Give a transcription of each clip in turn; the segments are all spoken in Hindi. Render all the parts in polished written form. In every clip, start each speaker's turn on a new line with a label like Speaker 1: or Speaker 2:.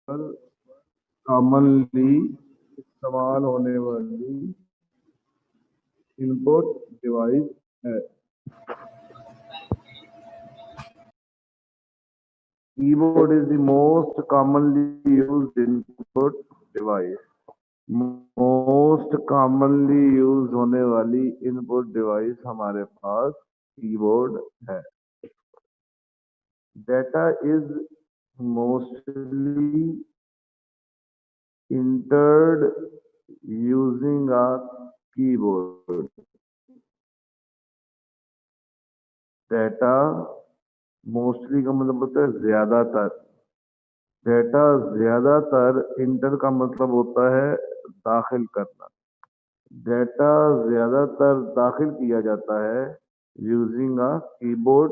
Speaker 1: कॉमनली इस्तेमाल होने वाली इनपुट डिवाइस है। Keyboard is the most commonly used input device. Most commonly use होने वाली इनपुट डिवाइस हमारे पास कीबोर्ड है। Data is mostly entered using a keyboard। Data mostly का मतलब होता है ज्यादातर। डेटा ज्यादातर इंटर का मतलब होता है दाखिल करना। डेटा ज्यादातर दाखिल किया जाता है यूजिंग अ कीबोर्ड।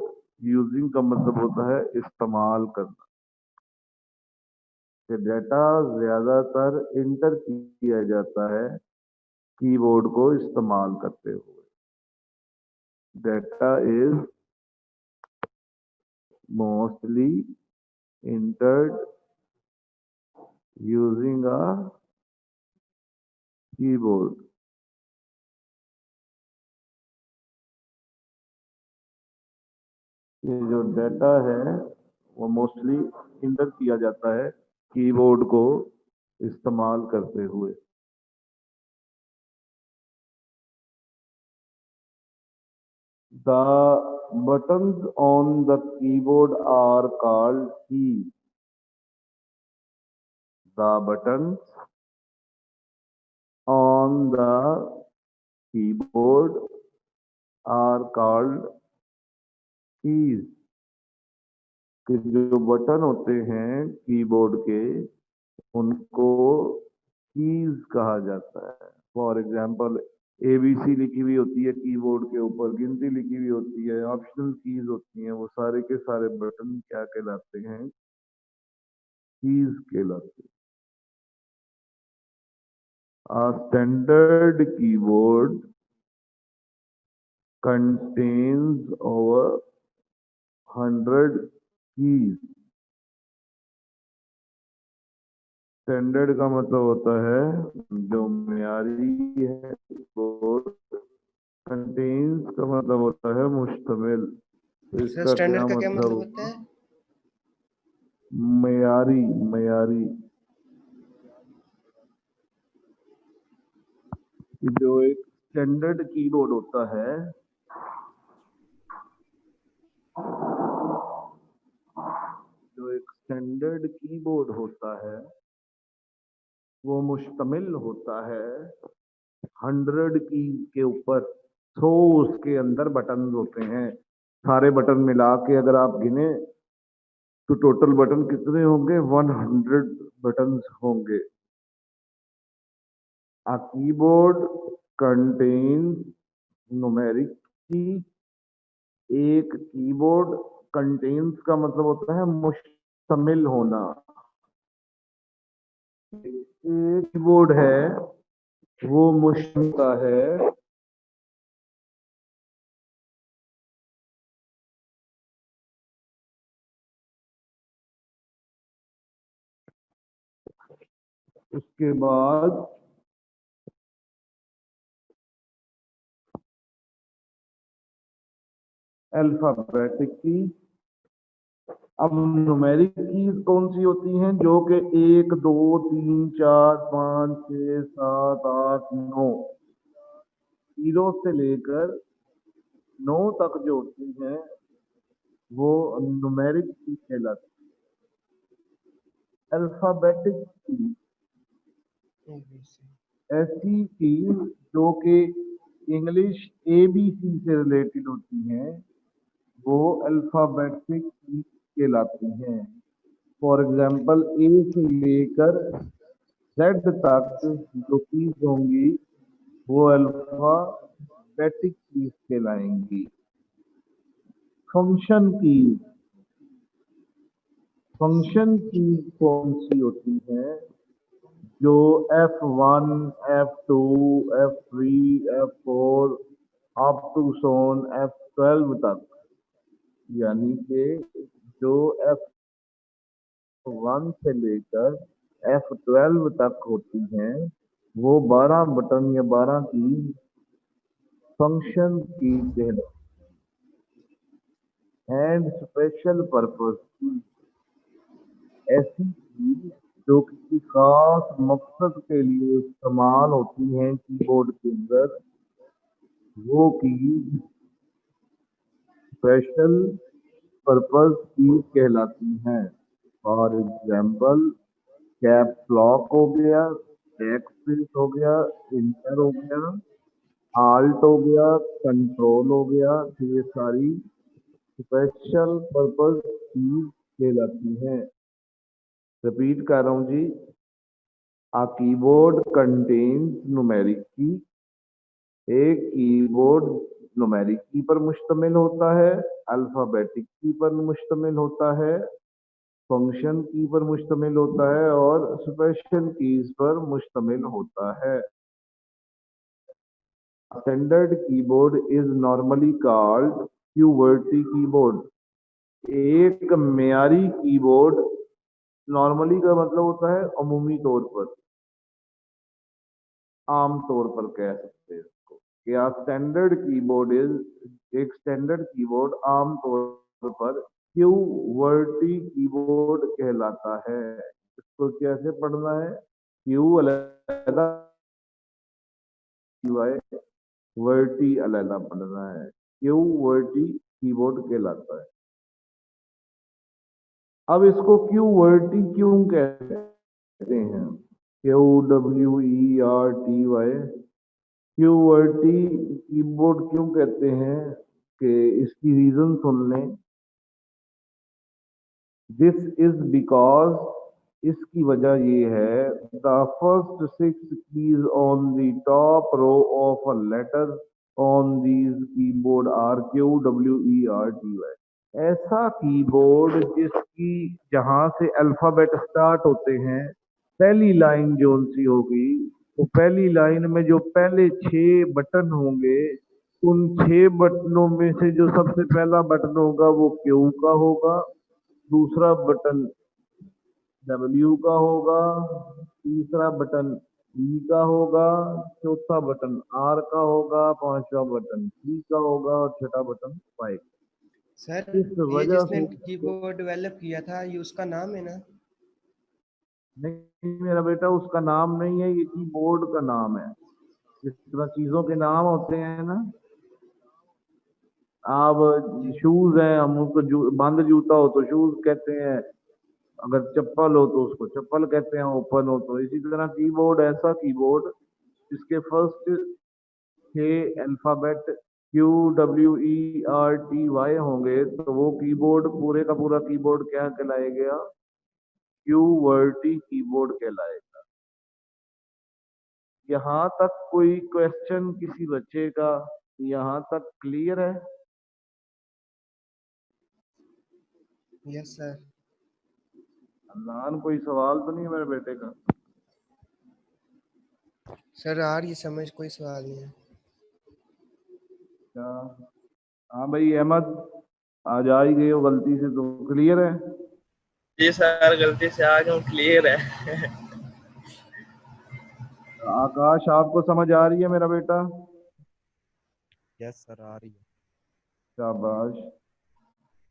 Speaker 1: यूजिंग का मतलब होता है इस्तेमाल करना। कि डेटा ज्यादातर इंटर किया जाता है कीबोर्ड को इस्तेमाल करते हुए। Data is mostly entered using a keyboard। ये जो डेटा है वो मोस्टली इंटर किया जाता है कीबोर्ड को इस्तेमाल करते हुए। The buttons on the keyboard are called keys। The buttons on the keyboard are called keys। कि जो बटन होते हैं कीबोर्ड के उनको कीज कहा जाता है। फॉर एग्जाम्पल एबीसी लिखी हुई होती है कीबोर्ड के ऊपर, गिनती लिखी हुई होती है, ऑप्शनल कीज होती हैं, वो सारे के सारे बटन क्या कहलाते हैं? कीज कहलाते हैं। A standard keyboard contains over 100 keys। Standard का मतलब होता है जो म्यारी है। कीबोर्ड कंटेन्स का मतलब होता है मुश्तमिल। तो
Speaker 2: सर
Speaker 1: इसका क्या
Speaker 2: स्टैंडर्ड का क्या
Speaker 1: मतलब
Speaker 2: मतलब
Speaker 1: हुआ?
Speaker 2: होता है?
Speaker 1: मयारी। मयारी जो एक स्टैंडर्ड कीबोर्ड होता है जो एक स्टैंडर्ड कीबोर्ड होता है वो मुश्तमिल होता है 100 की के ऊपर। 100 उसके अंदर बटन होते हैं। सारे बटन मिला के अगर आप गिने तो टोटल बटन कितने होंगे? 100 बटन होंगे। A keyboard contains numeric key। एक कीबोर्ड कंटेन्स का मतलब होता है मुश्तमिल होना। एक कीबोर्ड है वो मुश्तमिल होता है उसके बाद अल्फाबेटिक की। अब न्यूमेरिक कीज कौन सी होती हैं? जो कि 1 2 3 4 5 6 7 8 9 जीरो से लेकर 9 तक जो होती हैं वो न्यूमेरिक की कहलाती है। अल्फाबेटिक की ऐसी कीज जो कि इंग्लिश एबीसी से रिलेटेड होती हैं वो अल्फाबेटिक की कहलाती हैं। फॉर एग्जाम्पल ए से लेकर जेड तक जो कीज होंगी वो अल्फाबेटिक कीज कहलाएंगी। फंक्शन की कौन सी होती है? जो F1 F2 F3 F4 up to Son F12 तक, यानी कि जो F1 से लेकर F12 तक होती हैं, वो 12 बटन या 12 की फंक्शन की कहलाती एंड स्पेशल पर्पस की ऐसी चीज जो किसी खास मकसद के लिए इस्तेमाल होती हैं कीबोर्ड के अंदर, वो की स्पेशल पर्पस की कहलाती हैं। फॉर एग्जाम्पल कैप्स लॉक हो गया, बैकस्पेस हो गया, इंटर हो गया, आल्ट हो गया, कंट्रोल हो गया, तो ये सारी स्पेशल पर्पस कीज कहलाती हैं। रिपीट कर रहा हूँ जी। A keyboard contains numeric key। एक कीबोर्ड न्यूमेरिक की पर मुश्तमिल होता है, अल्फाबेटिक की पर मुश्तमिल होता है, फंक्शन की पर मुश्तमिल होता है और स्पेशल कीज पर मुश्तमिल होता है। Standard keyboard is normally called QWERTY keyboard. एक मेयारी कीबोर्ड, नॉर्मली का मतलब होता है अमूमी तौर पर, आम तौर पर कह सकते हैं इसको कि स्टैंडर्ड कीबोर्ड इज, एक स्टैंडर्ड कीबोर्ड आम तौर पर क्यूवर्टी कीबोर्ड कहलाता है। इसको कैसे पढ़ना है? क्यू अलग, वर्टी अलग पढ़ना है। क्यूवर्टी कीबोर्ड कहलाता है। अब इसको क्यूवर्टी क्यों कहते हैं? QWERTY क्यूवर्टी कीबोर्ड क्यों कहते हैं कि इसकी रीजन सुन लें। दिस इज बिकॉज, इसकी वजह ये है, the first 6 keys on the top row of a letter on these keyboard are QWERTY। ऐसा कीबोर्ड जिसकी, जहां से अल्फाबेट स्टार्ट होते हैं, पहली लाइन जो सी होगी, तो पहली लाइन में जो पहले 6 बटन होंगे, उन 6 बटनों में से जो सबसे पहला बटन होगा वो क्यू का होगा, दूसरा बटन डब्ल्यू का होगा, तीसरा बटन ई का होगा, चौथा बटन आर का होगा, पांचवा बटन सी का होगा और छठा बटन फाइव।
Speaker 2: सर
Speaker 1: इस
Speaker 2: ये
Speaker 1: वजह
Speaker 2: जिसने
Speaker 1: से
Speaker 2: कीबोर्ड डेवलप किया था, ये उसका नाम है ना?
Speaker 1: नहीं मेरा बेटा, उसका नाम नहीं है, ये कीबोर्ड का नाम है। जिस तरह चीजों के नाम होते हैं ना, आप शूज है, हम उसको बंद जूता हो तो शूज कहते हैं, अगर चप्पल हो तो उसको चप्पल कहते हैं, ओपन हो तो। इसी तरह कीबोर्ड ऐसा कीबोर्ड जिसके फर्स्ट 6 अल्फाबेट QWERTY होंगे, तो वो कीबोर्ड पूरे का पूरा कीबोर्ड क्या कहलाएगा? क्यूवर्टी कीबोर्ड कहलाएगा। यहाँ तक कोई क्वेश्चन किसी बच्चे का? यहाँ तक क्लियर है?
Speaker 2: Yes sir.
Speaker 1: अल्लाह, कोई सवाल तो नहीं है मेरे बेटे का?
Speaker 2: सर आ रही समझ, कोई सवाल नहीं है।
Speaker 1: क्या? हाँ भाई अहमद, आज आ ही गए हो गलती से तो क्लियर है?
Speaker 3: जी सर, गलती से आ गया हूँ, क्लियर है।
Speaker 1: आकाश, आपको समझ आ रही है मेरा बेटा?
Speaker 4: यस सर, आ रही है।
Speaker 1: शाबाश।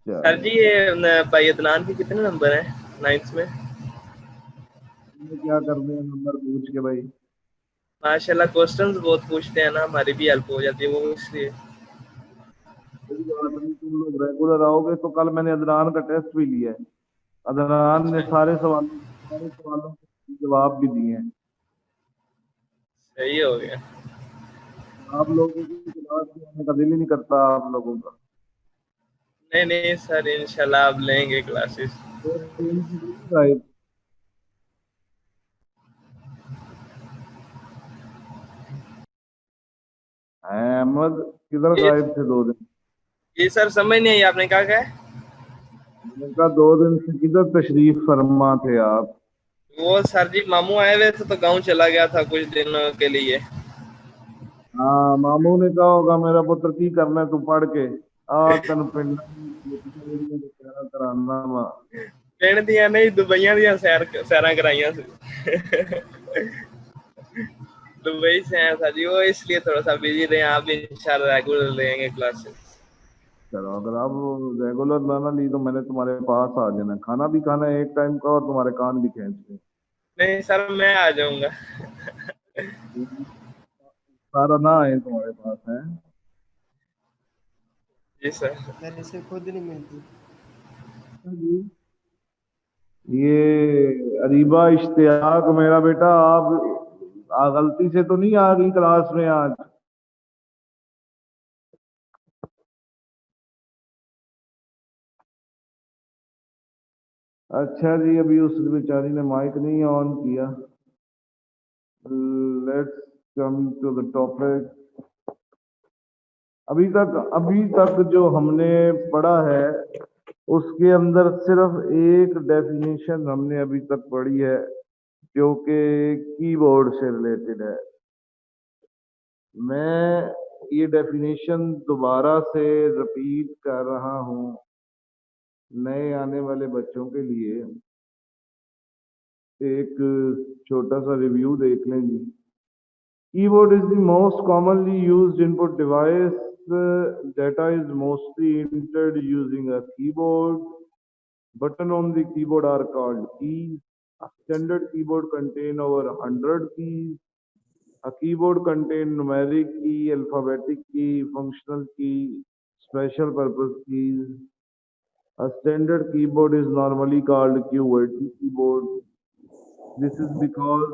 Speaker 3: सर जी ये भाई अदनान के कितने नंबर हैं 9th में?
Speaker 1: क्या करने हैं नंबर पूछ के भाई?
Speaker 3: माशाल्लाह क्वेश्चंस बहुत पूछते हैं ना, हमारी भी हेल्प हो जाती है वो, इसलिए।
Speaker 1: कोई बात नहीं, तुम लोग रेगुलर आओगे तो कल मैंने अदनान का टेस्ट भी लिया है। अदनान ने
Speaker 3: अच्छा,
Speaker 1: सारे सवालों के जवाब भी दिए हैं।
Speaker 3: सही हो गया।
Speaker 1: आप लोगों की क्लास में आने का दिल ही नहीं करता आप लोगों का।
Speaker 3: नहीं नहीं सर, इंशाल्लाह आप लेंगे क्लासेस।
Speaker 1: अहमद किधर
Speaker 3: ये
Speaker 1: गायब थे 2 दिन?
Speaker 3: ये सर समझ नहीं आई, आपने कहा क्या है?
Speaker 1: मैंने कहा 2 दिन से किधर तशरीफ फरमा थे आप?
Speaker 3: वो सर जी मामू आए हुए थे तो गाँव चला गया था कुछ दिनों के लिए।
Speaker 1: हाँ, मामू ने कहा होगा मेरा पुत्र की करना है, तू पढ़ के आ तेन पिंड कराना वा।
Speaker 3: ਪਿੰਡ ਦੀਆਂ ਨਹੀਂ ਦੁਬਈਆਂ ਦੀਆਂ सैरां कराइयां सी दुबई से आया था जी वो, इसलिए थोड़ा सा बिजी रहे। आप भी इंशाल्लाह रेगुलर लेंगे क्लासेस।
Speaker 1: चलो अगर आप रेगुलर ना ली तो मैंने तुम्हारे पास आ जाना, खाना भी खाना है एक टाइम का और तुम्हारे कान भी खींचने।
Speaker 3: नहीं सर मैं आ जाऊंगा।
Speaker 1: सारा ना आए तुम्हारे पास है।
Speaker 3: जी सर।
Speaker 2: सर इसे खुद नहीं मिलती।
Speaker 1: ये अरीबा इश्तियाक मेरा बेटा, आप गलती से तो नहीं आ गई क्लास में आज? अच्छा जी, अभी उस बेचारी ने माइक नहीं ऑन किया। Let's come to the topic. अभी तक जो हमने पढ़ा है उसके अंदर सिर्फ एक डेफिनेशन हमने अभी तक पढ़ी है जो कि कीबोर्ड से रिलेटेड है। मैं ये डेफिनेशन दोबारा से रिपीट कर रहा हूँ नए आने वाले बच्चों के लिए। एक छोटा सा रिव्यू देख लें जी। Keyboard is the most commonly used input device. Data is mostly entered using a keyboard. Button on the keyboard are called keys. A standard keyboard contains over 100 keys. A keyboard contains numeric key, alphabetic key, functional key, special purpose keys. A standard keyboard is normally called QWERTY keyboard. This is because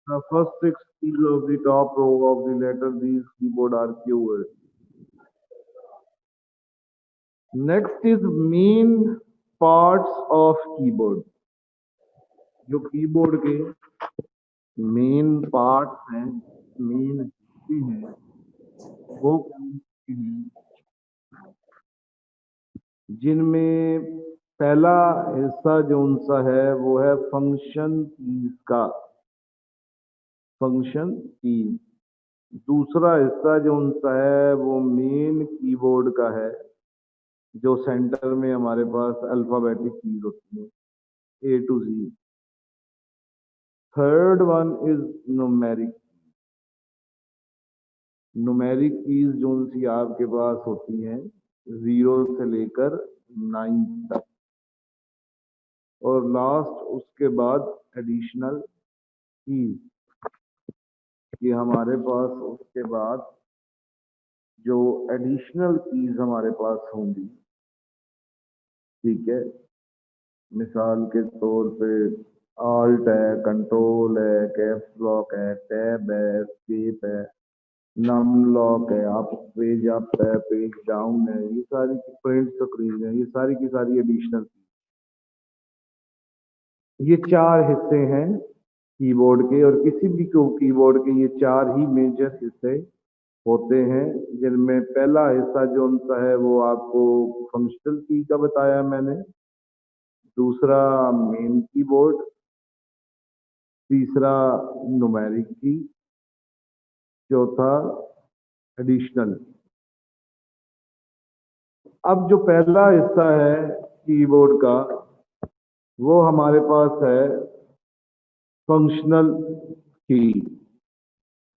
Speaker 1: the first six keys of the top row of the letter these keyboard are QWERTY. Next is main parts of keyboard. जो कीबोर्ड के मेन पार्ट्स हैं, मेन हिस्से हैं, वो कौन से हैं? जिनमें पहला हिस्सा जो उनसा है वो है फंक्शन कीज का, फंक्शन कीज। दूसरा हिस्सा जो उनसा है वो मेन कीबोर्ड का है, जो सेंटर में हमारे पास अल्फाबेटिक कीज होती है A to Z। Third one is numeric. Numeric keys जो उनसी आपके पास होती हैं 0 से लेकर 9 तक। और लास्ट उसके बाद एडिशनल कीज, ये हमारे पास उसके बाद जो एडिशनल कीज हमारे पास होंगी, ठीक है, मिसाल के तौर पे आल्ट है, कंट्रोल है, कैप्स लॉक है, टैब है, एस्केप है, नम लॉक है, आप पेज अप है, पेज डाउन है, ये सारी प्रिंट स्क्रीन है, ये सारी की सारी एडिशनल। ये चार हिस्से हैं कीबोर्ड के, और किसी भी कीबोर्ड के ये चार ही मेजर हिस्से होते हैं, जिनमें पहला हिस्सा जो उनका है वो आपको फंक्शनल की का बताया मैंने, दूसरा मेन कीबोर्ड, तीसरा न्यूमेरिक की, चौथा एडिशनल। अब जो पहला हिस्सा है कीबोर्ड का वो हमारे पास है फंक्शनल की।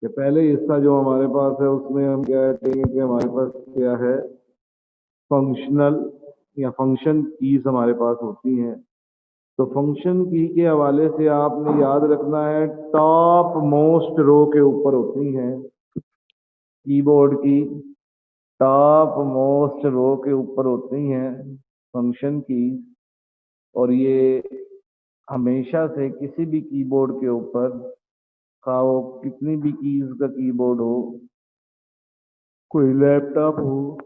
Speaker 1: कि पहले हिस्सा जो हमारे पास है उसमें हम क्या कहेंगे कि हमारे पास क्या है, फंक्शनल या फंक्शन कीज हमारे पास होती हैं। तो फंक्शन की के हवाले से आपने याद रखना है टॉप मोस्ट रो के ऊपर होती हैं कीबोर्ड की, टॉप मोस्ट रो के ऊपर होती हैं फंक्शन की। और ये हमेशा से किसी भी कीबोर्ड के ऊपर, का वो कितनी भी कीज का कीबोर्ड हो, कोई लैपटॉप हो,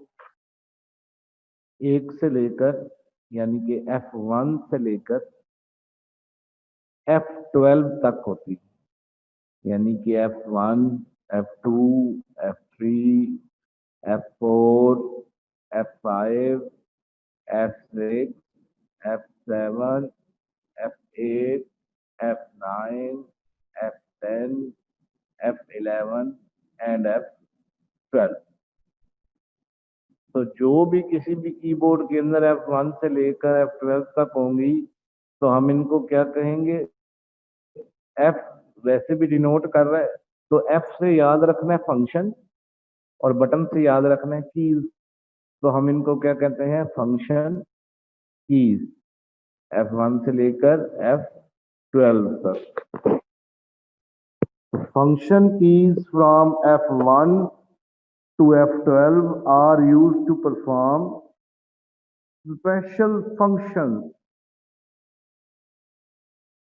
Speaker 1: 1 से लेकर यानी कि F1 से लेकर F12 तक होती है। यानी कि F1, F2, F3, F4, F5, F6, F7, F8, F9, F10, F11 and F12। तो जो भी किसी भी कीबोर्ड के अंदर F1 से लेकर F12 तक होंगी तो हम इनको क्या कहेंगे, एफ वैसे भी डिनोट कर रहा है, तो एफ से याद रखना है फंक्शन और बटन से याद रखना है कीज। तो हम इनको क्या कहते हैं, फंक्शन कीज, F1 से लेकर F12 तक। Function keys from F1 to F12 are used to perform special functions।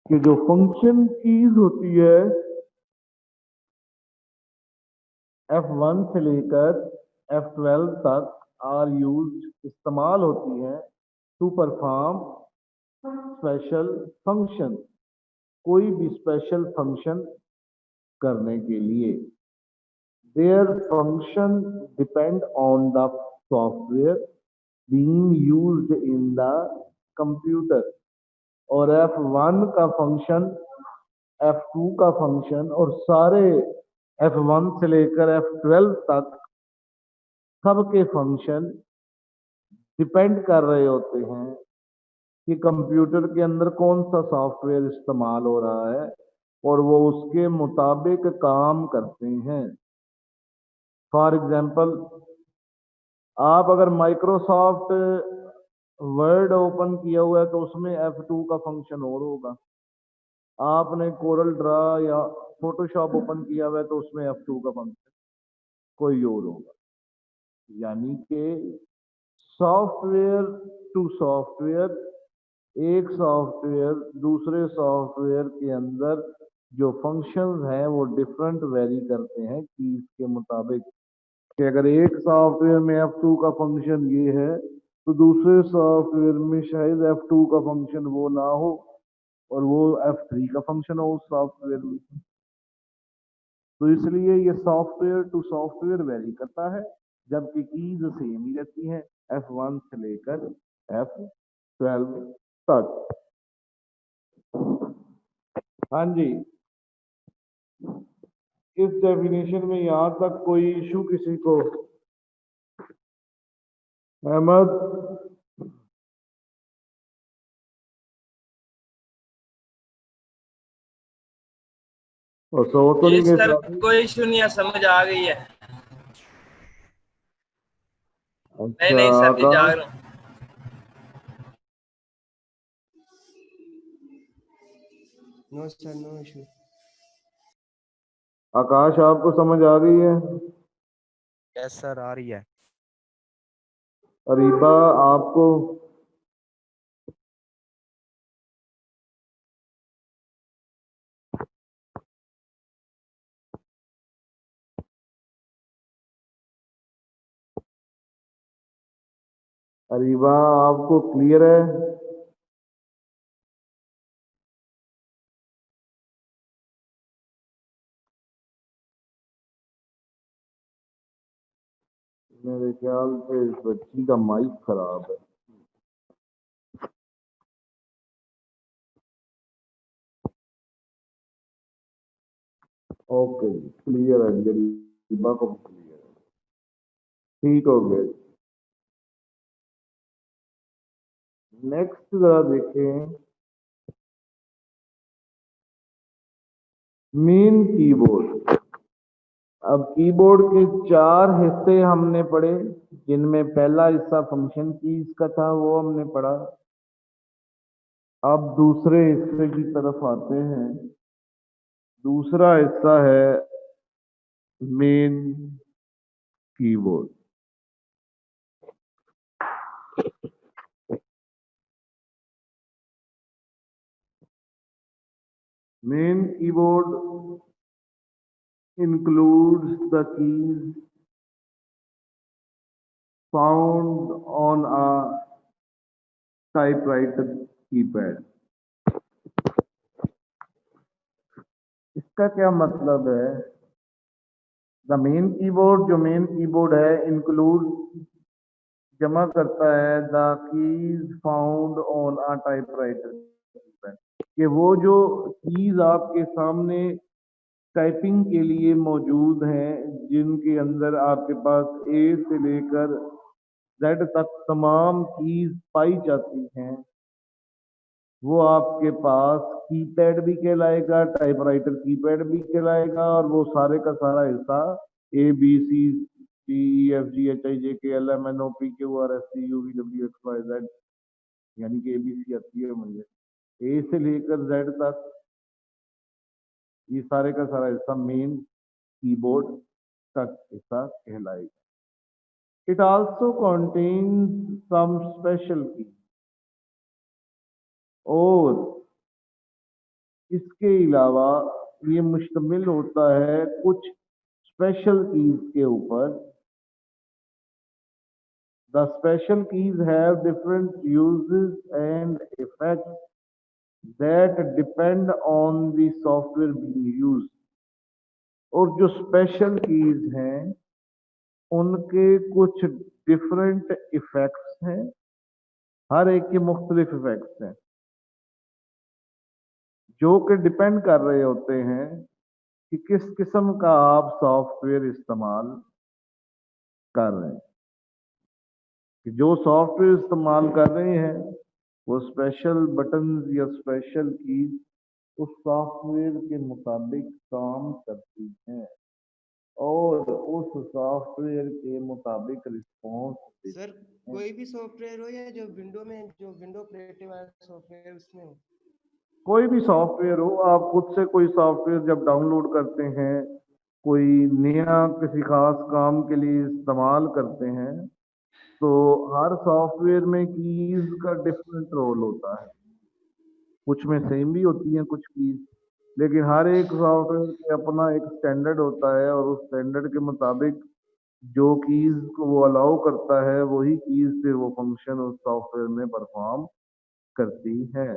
Speaker 1: कि जो फंक्शन कीज होती है F1 से लेकर F12 तक आर यूज इस्तेमाल होती है टू परफॉर्म स्पेशल फंक्शन, कोई भी स्पेशल फंक्शन करने के लिए। Their function depend on the software being used in the computer. और F1 का फंक्शन, F2 का फंक्शन और सारे F1 से लेकर F12 तक सबके फंक्शन डिपेंड कर रहे होते हैं कि कंप्यूटर के अंदर कौन सा सॉफ्टवेयर इस्तेमाल हो रहा है और वो उसके मुताबिक काम करते हैं। फॉर एग्जांपल, आप अगर माइक्रोसॉफ्ट वर्ड ओपन किया हुआ है तो उसमें F2 का फंक्शन और होगा। आपने कोरल ड्रा या फोटोशॉप ओपन किया हुआ है तो उसमें F2 का फंक्शन कोई और होगा। यानी कि सॉफ्टवेयर टू सॉफ्टवेयर, एक सॉफ्टवेयर दूसरे सॉफ्टवेयर के अंदर जो फंक्शंस हैं वो डिफरेंट वेरी करते हैं कीज के मुताबिक। कि अगर एक सॉफ्टवेयर में F2 का फंक्शन ये है तो दूसरे सॉफ्टवेयर में शायद F2 का फंक्शन वो ना हो और वो F3 का फंक्शन हो उस सॉफ्टवेयर में। तो इसलिए ये सॉफ्टवेयर टू सॉफ्टवेयर वेरी करता है, जबकि कीज सेम ही रहती हैं F1 से लेकर F12 तक। हाँ जी, इस डेफिनेशन में यहां तक कोई इशू किसी को? अहमद, और सो तो
Speaker 3: ये
Speaker 1: नहीं गए
Speaker 3: सर
Speaker 1: साथी?
Speaker 3: कोई इशू नहीं है, समझ आ गई है। नहीं
Speaker 1: अच्छा
Speaker 3: नहीं सर जी,
Speaker 1: आकाश,
Speaker 3: जाग रहा हूँ।
Speaker 2: No sir, no issue.
Speaker 1: Akash आपको समझ आ रही है?
Speaker 4: यस सर, आ रही है।
Speaker 1: अरीबा आपको? अरीबा आपको क्लियर है? मेरे ख्याल से इस बच्ची का माइक खराब है। ओके, क्लियर है, अरीबा को क्लियर है, ठीक हो गया। नेक्स्ट जरा देखें, मेन कीबोर्ड। अब कीबोर्ड के चार हिस्से हमने पढ़े, जिनमें पहला हिस्सा फंक्शन कीज का था, वो हमने पढ़ा। अब दूसरे हिस्से की तरफ आते हैं। दूसरा हिस्सा है main keyboard. Main keyboard includes the keys found on a typewriter keypad। इसका क्या मतलब है? द मेन कीबोर्ड, जो मेन कीबोर्ड है, इंक्लूड, जमा करता है the keys found on a typewriter keypad. कि वो जो कीज आपके सामने टाइपिंग के लिए मौजूद हैं, जिनके अंदर आपके पास ए से लेकर जेड तक तमाम कीज पाई जाती हैं, वो आपके पास कीपैड भी कहलाएगा, टाइपराइटर कीपैड भी कहलाएगा, और वो सारे का सारा हिस्सा ABCDEFGHIJKLMNOPQRSTUVWXYZ यानी कि ABC आती है मुझे, ए से लेकर जेड तक, ये सारे का सारा हिस्सा मेन कीबोर्ड का हिस्सा कहलाएगा। It also contains some special key, और इसके अलावा ये मुश्तमिल होता है कुछ स्पेशल कीज के ऊपर। The special keys have different uses and effects that depend on the software being used. और जो स्पेशल कीज हैं उनके कुछ डिफरेंट इफेक्ट्स हैं, हर एक के मुख्तलिफ इफेक्ट्स हैं जो कि डिपेंड कर रहे होते हैं कि किस किस्म का आप सॉफ्टवेयर इस्तेमाल कर रहे हैं। कि जो सॉफ्टवेयर इस्तेमाल कर रहे हैं वो स्पेशल बटन्स या स्पेशल कीज उस सॉफ्टवेयर के मुताबिक काम करती हैं और उस सॉफ्टवेयर के मुताबिक रिस्पॉन्स।
Speaker 2: सर कोई भी सॉफ्टवेयर हो या जो विंडो ऑपरेटिव वाला सॉफ्टवेयर उसमें हो?
Speaker 1: कोई भी सॉफ्टवेयर हो, आप खुद से कोई सॉफ्टवेयर जब डाउनलोड करते हैं, कोई नया किसी खास काम के लिए इस्तेमाल करते हैं, तो हर सॉफ्टवेयर में कीज का डिफरेंट रोल होता है। कुछ में सेम भी होती हैं कुछ कीज, लेकिन हर एक सॉफ्टवेयर के अपना एक स्टैंडर्ड होता है और उस स्टैंडर्ड के मुताबिक जो कीज को वो अलाउ करता है वही कीज फिर वो फंक्शन उस सॉफ्टवेयर में परफॉर्म करती है।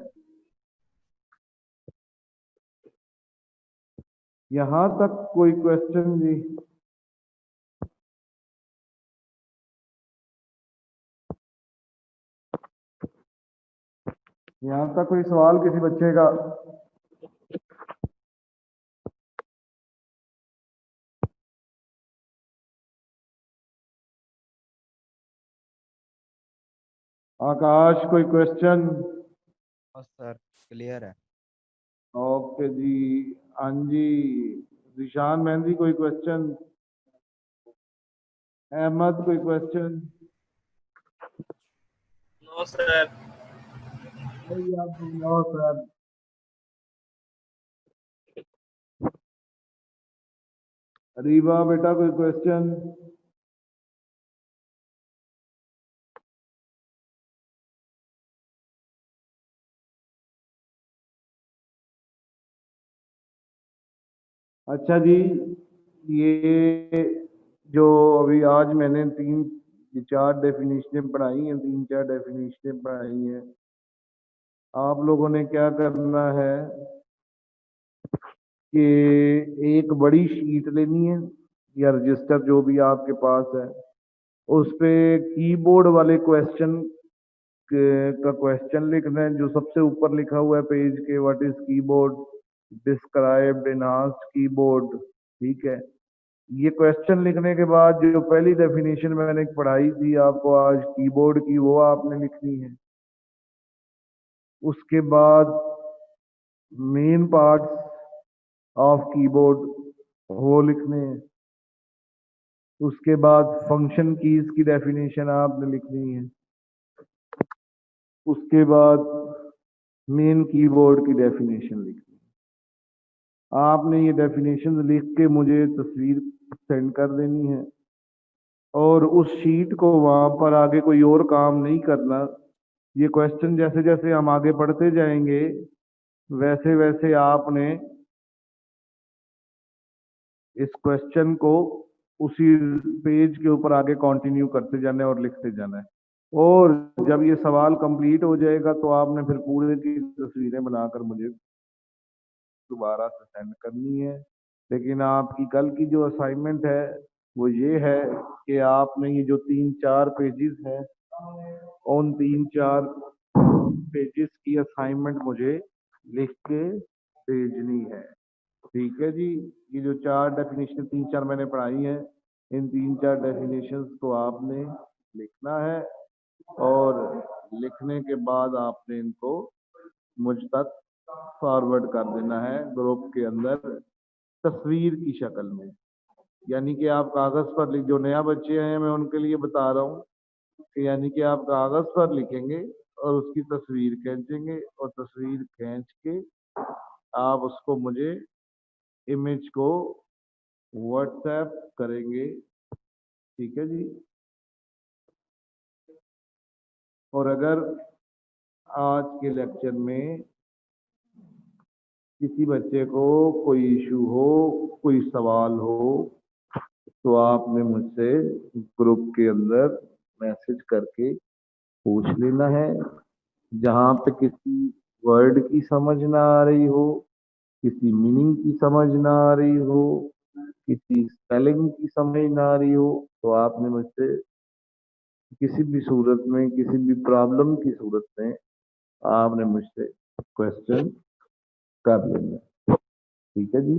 Speaker 1: यहाँ तक कोई क्वेश्चन जी? यहाँ तक कोई सवाल किसी बच्चे का? आकाश कोई क्वेश्चन?
Speaker 4: सर क्लियर है।
Speaker 1: ओके जी। हाँ जी, जिशान मेहंदी कोई क्वेश्चन? अहमद कोई question?
Speaker 3: No sir.
Speaker 1: No sir. Riva बेटा कोई क्वेश्चन? अच्छा जी, ये जो अभी आज मैंने 3-4 डेफिनेशनें पढ़ाई हैं, 3-4 डेफिनेशनें पढ़ाई हैं, आप लोगों ने क्या करना है कि एक बड़ी शीट लेनी है या रजिस्टर जो भी आपके पास है, उस पे कीबोर्ड वाले क्वेश्चन का क्वेश्चन लिखना है। जो सबसे ऊपर लिखा हुआ है पेज के, what is keyboard, described enhanced keyboard, ठीक है। ये क्वेश्चन लिखने के बाद जो पहली डेफिनेशन मैंने पढ़ाई थी आपको आज कीबोर्ड की, वो आपने लिखनी है। उसके बाद मेन पार्ट्स ऑफ कीबोर्ड वो लिखने हैं। उसके बाद फंक्शन कीज की डेफिनेशन आपने लिखनी है। उसके बाद मेन कीबोर्ड की डेफिनेशन लिखनी है। आपने ये डेफिनेशन लिख के मुझे तस्वीर सेंड कर देनी है और उस शीट को वहां पर आगे कोई और काम नहीं करना। ये क्वेश्चन जैसे जैसे हम आगे पढ़ते जाएंगे वैसे वैसे आपने इस क्वेश्चन को उसी पेज के ऊपर आगे कंटिन्यू करते जाना है और लिखते जाना है। और जब ये सवाल कंप्लीट हो जाएगा तो आपने फिर पूरे की तस्वीरें बनाकर मुझे दोबारा से सेंड करनी है। लेकिन आपकी कल की जो असाइनमेंट है वो ये है कि आपने ये जो 3-4 पेजेस हैं, उन 3-4 पेजेस की असाइनमेंट मुझे लिख के भेजनी है। ठीक है जी। ये जो 4 डेफिनेशन 3-4 मैंने पढ़ाई हैं, इन 3-4 डेफिनेशंस को आपने लिखना है और लिखने के बाद आपने इनको मुझ तक फॉरवर्ड कर देना है ग्रुप के अंदर तस्वीर की शक्ल में। यानी कि आप कागज पर लिख, जो नया बच्चे हैं मैं उनके लिए बता रहा हूँ कि यानी कि आप कागज पर लिखेंगे और उसकी तस्वीर खींचेंगे और तस्वीर खींच के आप उसको मुझे इमेज को व्हाट्सएप करेंगे, ठीक है जी। और अगर आज के लेक्चर में किसी बच्चे को कोई इशू हो, कोई सवाल हो, तो आपने मुझसे ग्रुप के अंदर मैसेज करके पूछ लेना है। जहाँ पे किसी वर्ड की समझ ना आ रही हो, किसी मीनिंग की समझ ना आ रही हो, किसी स्पेलिंग की समझ ना आ रही हो, तो आपने मुझसे किसी भी सूरत में, किसी भी प्रॉब्लम की सूरत में आपने मुझसे क्वेश्चन कर लेना, ठीक है जी।